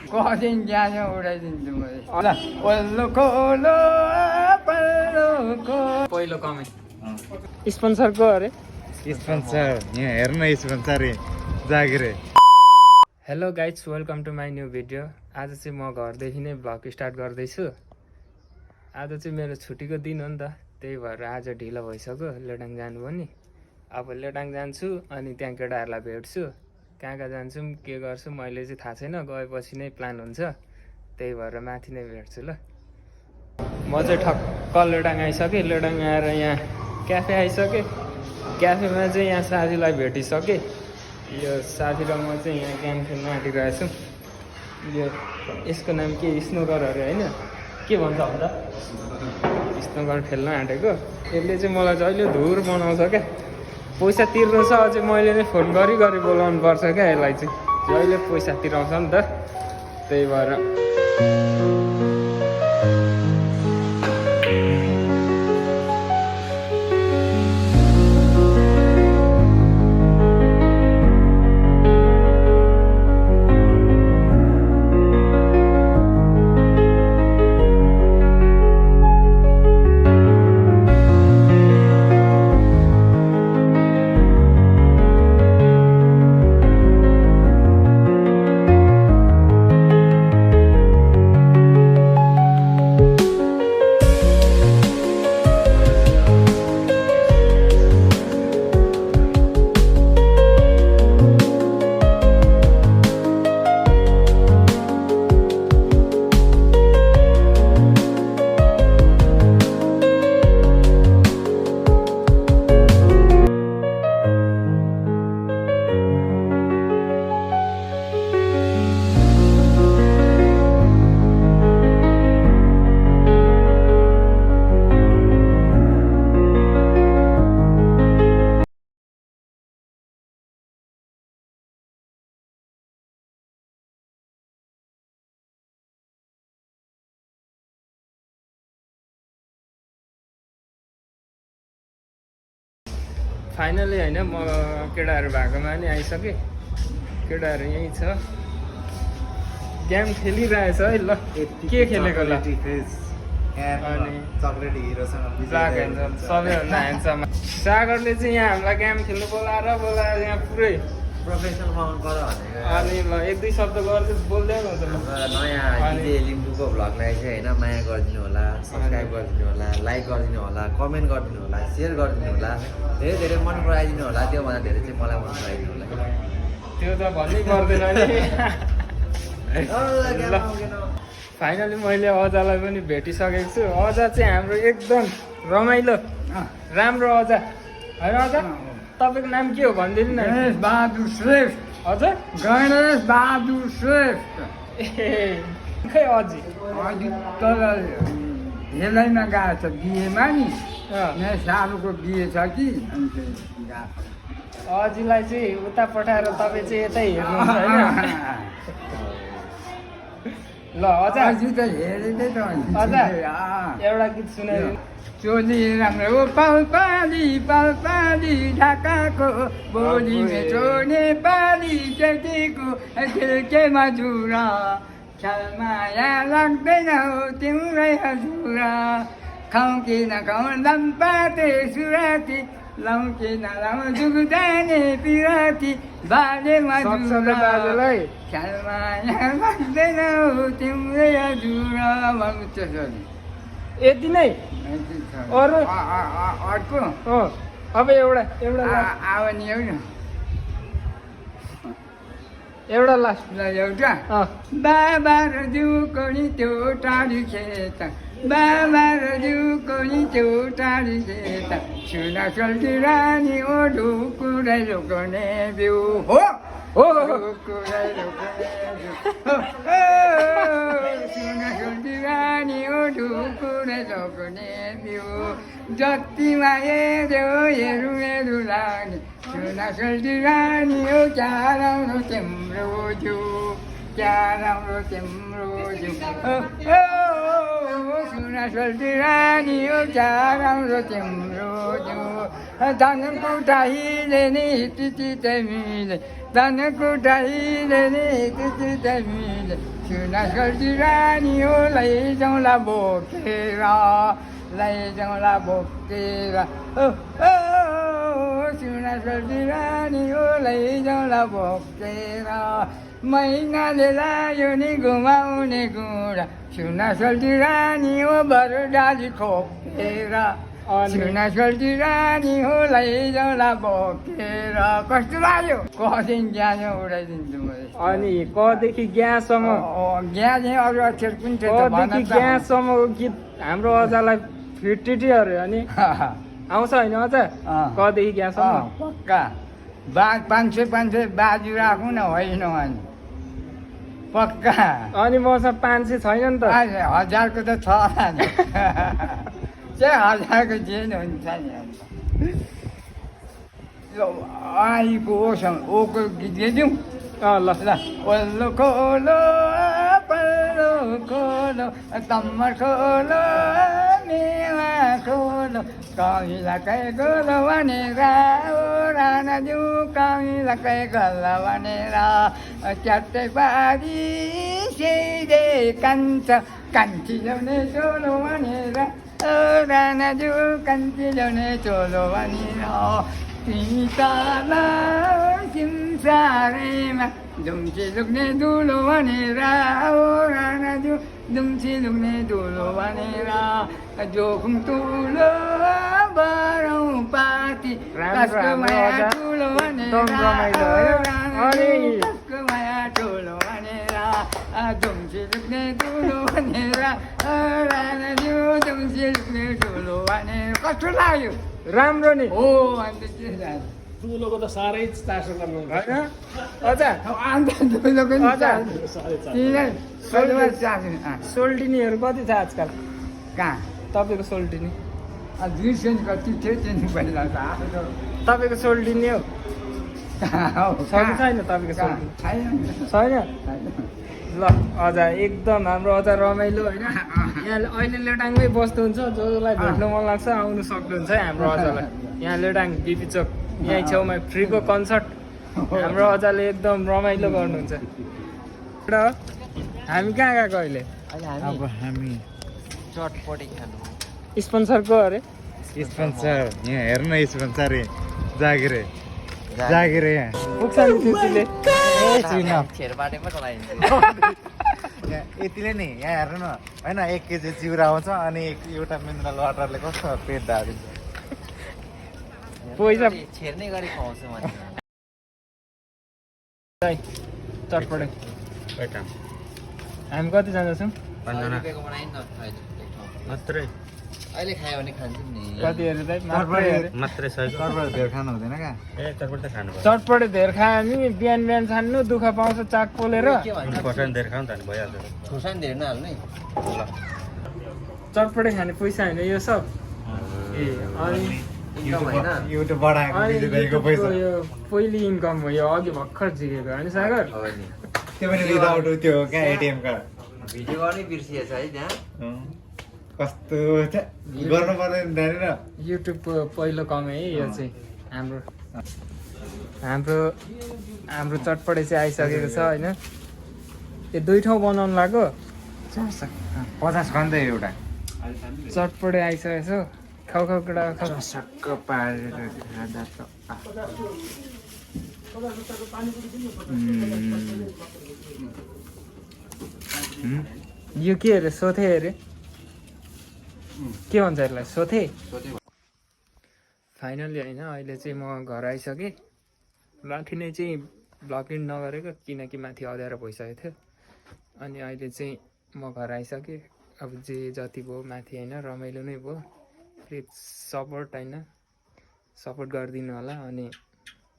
कठिन ज्ञान उडाइदिन्छु म ल पल्लो खोलो पहिलो कमेन्ट स्पोन्सरको अरे स्पोन्सर यहाँ हेर्न स्पोन्सर जागिरे। Hello guys, welcome to my new video. आज चाहिँ म घरदेखि नै भ्लग स्टार्ट गर्दैछु। आज चाहिँ मेरो छुट्टीको दिन हो नि त, त्यही भएर आज ढिलो भइसक्यो। लेडाङ जानु पनि अब लेडाङ जान्छु अनि त्यहाँ केटाहरूलाई भेट्छु। कहाँ कहाँ जान्छु के गर्छु मैले चाहिँ थाहा छैन, गएपछि नै प्लान हुन्छ। त्यही भएर माथि नै भेट्छु ल। म चाहिँ ठक्क लेडाङ आइसकेँ। लेडाङ आएर यहाँ क्याफे आइसकेँ। क्याफेमा चाहिँ यहाँ साथीलाई भेटिसकेँ। यो साथी र म चाहिँ यहाँ गेम खेल्न आँटिरहेको छु। यो यसको नाम के स्नोकर अरे होइन, के भन्छ भन्दा स्नोकर खेल्न आँटेको। यसले चाहिँ मलाई जहिले धुर बनाउँछ क्या। पैसा तिर्नु छ अझै मैले नै फोन गरी बोलाउनु पर्छ क्या यसलाई चाहिँ। जहिले पैसा तिराउँछ नि त, त्यही भएर। फाइनली होइन, म केटाहरू भएकोमा नि आइसकेँ। केटाहरू यहीँ छ, गेम खेलिरहेछ है। ल के खेलेको ल? अनि चक्लेट हिरोसँग सबैभन्दा ह्यान्डसम सागरले चाहिँ यहाँ हामीलाई गेम खेल्नु बोलाएर यहाँ पुरै प्रोफेसनल बनाउनु पर्यो भनेको। अनि ल एक दुई शब्द गर्दै बोल्दै हुन्छ। नयाँ लिम्बूको भ्लगलाई चाहिँ होइन माया गरिदिनु होला, सब्सक्राइब गरिदिनु होला, लाइक गरिदिनु होला, कमेन्ट गरिदिनु होला, सेयर गरिदिनु होला, धेरै धेरै मन पराइदिनु होला। त्योभन्दा धेरै चाहिँ मलाई मन पराइदिनु होला। त्यो त भन्नै पर्दैन नि। फाइनली मैले अजालाई पनि भेटिसकेको छु। अजा चाहिँ हाम्रो एकदम रमाइलो राम्रो अजा होइन। अजा तपाईँको नाम के हो भनिदिनु न। गणेश बहादुर श्रेष्ठ। हजुर गणेश बहादुर श्रेष्ठ। ए खै अझै अघि तल हेलाइमा गएको छ बिहेमा नि, यहाँ सालुको बिहे छ कि अनि चाहिँ गएको। अजीलाई चाहिँ उता पठाएर तपाईँ चाहिँ यतै हेर्नुहुन्छ होइन। ल अझ अझै त हेरेकै त अझ एउटा गीत सुनाइदिनु। चोली राम्रो पालपाली ढाकाको बोली मेट्रो नेपाली केटीको केमा जुरा माया लाग्दैन हो तिम्रै हजुरा। खाउँ कि नखाउँ लम्पाते सुराती, लाउँ कि नलाउँ जुग्दाने पिराती बालेमा जुरा माया लाग्दैन हो तिम्रै हजुरा भन्नु त्यसरी। यति नै अरू अर्को अब एउटा आयो नि एउटा लास्ट ल एउटा बाबा र जिउको नि त्यो टाढी खेत, बाबा र जिउको नि त्यो टाढी खेत, सुना चल्ती रानी ओ ढुकुरै रोक्ने बिउ हो ढुकुरै रोक्ने सुना चल्ती रानी ओ ढुकुरै रोक्ने बिउ, जतिमा हेरौँ लाग्ने सुना चल्ती रानी हो क्या राम्रो तिम्रो जिउ, क्या राम्रो तिम्रो जिउ। सुना चल्ती रानी हो क्या राम्रो तिम्रो बोजू धन कुटाइले नि तिति मिले धन कुटाइले नि तिति मिले सुना सोल्टी रानी हो लैजाउँला बोकेर लैजाउँला बोकेर सुना सोल्टी रानी हो लैजाउँला बोकेर मैनाले लायो नि घुमाउने गुडा सुना सोल्टी रानी हो बरु डाली खोपेर सुना सोल्टी रानी हो लैजाउँला बोकेर कस्तो लाग्यो कदिन ज्ञान उडाइदिन्छु मैले अनि कदेखि ग्यासम्म ज्ञान अरू अक्षर कुन थियो त भन कदेखि त। ग्याससम्मको गीत हाम्रो अजालाई फिटिटी अरे अनि आउँछ होइन अझ कदेखि ग्याससम्म पक्का 500 बाजु राखौँ न होइन अनि पक्का अनि मसँग 500 छैन नि त 1000को त छ होला नि चाहिँ 1000को जे हुन्छ नि आइको ओको गीत गाइदिउँ ल ल ओल्लो खोलो पल्लो खोलो तम्मा खोलो मेवा खोलो कहिलाकै गोलो भनेर राना दिउ कहिलाकै गोलो भनेर च्यात्तै पारी सिधे कान्छ कान्छी ल्याउने चोलो भनेर राना दिउ कान्छी ल्याउने चोलो भनेर पिताला सिमसारेमा दुम्सी लुक्ने दुलो भनेर राना दिउ दुम्सी लुक्ने दुलो भनेर जोखुम तुलो बरौँ पाती कसको माया ठुलो भनेर कसको माया ठुलो भनेर दुम्सी लुक्ने दुलो भनेर राना दिउ दुम्सी लुक्ने दुलो भनेर कस्तो लाग्यो राम्रो नि हो अन्त के जान्छ दुलोको त साह्रै चासो गर्नु होइन अझ अन्त दुलोको नि चाल्छ तिनीलाई सलवार चाल्छ सोल्टिनीहरू कति छ आजकल कहाँ तपाईँको सोल्टिनी 200 कति थियो त्यो पहिला त आफ्नो तपाईँको सोल्टिनी हो कहाँ हो छ कि छैन तपाईँको सोल्टिनी छैन छैन ल अझ एकदम हाम्रो अझ रमाइलो होइन यहाँ अहिले लेटाङमै बस्नुहुन्छ जसलाई भेट्न मन लाग्छ आउनु सक्नुहुन्छ है हाम्रो अझलाई यहाँ लेटाङ बिपी चोक यहीँ छेउमा फ्रीको कन्सर्ट हाम्रो अझले एकदम रमाइलो गर्नुहुन्छ र हामी कहाँ गएको अहिले अब हामी चटपटी खानु स्पोन्सरको अरे स्पोन्सर यहाँ हेर्नु न स्पोन्सर जागिरे जागिरे यहाँ पुग्छ नि त्यतिले खेरबाटे पो चलाइन्छ यहाँ यतिले नि यहाँ हेर्नु न होइन 1 केजी चिउरा आउँछ अनि एउटा मिनरल वाटरले कस्तो पेट ढालिदिन्छ पैसा छेर्ने गरी खुवाउँछु मैले चटपटे हामी कतिजना छौँ रुपियाँको बनाइ न मात्रै अहिले खायो भने खान्छु नि कति अरे दाइ मात्रै अरे मात्रै चटपटे धेर खानु हुँदैन क्या चटपटे खानु चटपटे धेर खायो भने बिहान बिहान छान्नु दुःख पाउँछ चाक पोलेर के भन्छ खोर्सानी धेर खानु त अनि भइहाल्छ खोर्सानी धेरै नहाल्नु है ल चटपटे खाने पैसा होइन यो सब ए अनि इन्कम होइन युट्युब बढाएको दिदीको पैसा यो पहिलो इन्कम हो यो अघि भर्खर झिकेको होइन सागर हो नि त्यो पनि विदाउट त्यो क्या एटिएम कार्ड भिडियो गर्नै बिर्सिएछ है त्यहाँ कस्तो गर्नु पर्दैन जानेर युट्युबको पहिलो कमाइ है यो चाहिँ हाम्रो हाम्रो हाम्रो चटपटे चाहिँ आइसकेको छ होइन यो 2 ठाउँ बनाउनु लाग्यो 50 खान्छ एउटा चटपटे आइसकेको छ खाउ खाउ केटा खाउ सक्क पारेर खाँदा त यो के अरे सोथे अरे के भन्छ यसलाई सोथे फाइनली होइन अहिले चाहिँ म घर आइसकेँ माथि नै चाहिँ ब्लग इन्ड नगरेको किनकि माथि अँध्यारो भइसकेको थियो अनि अहिले चाहिँ म घर आइसकेँ अब जे जति भयो माथि होइन रमाइलो नै भयो प्लिज सपोर्ट होइन सपोर्ट गरिदिनु होला अनि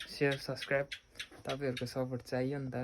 सेयर सब्सक्राइब तपाईँहरूको सपोर्ट चाहियो नि त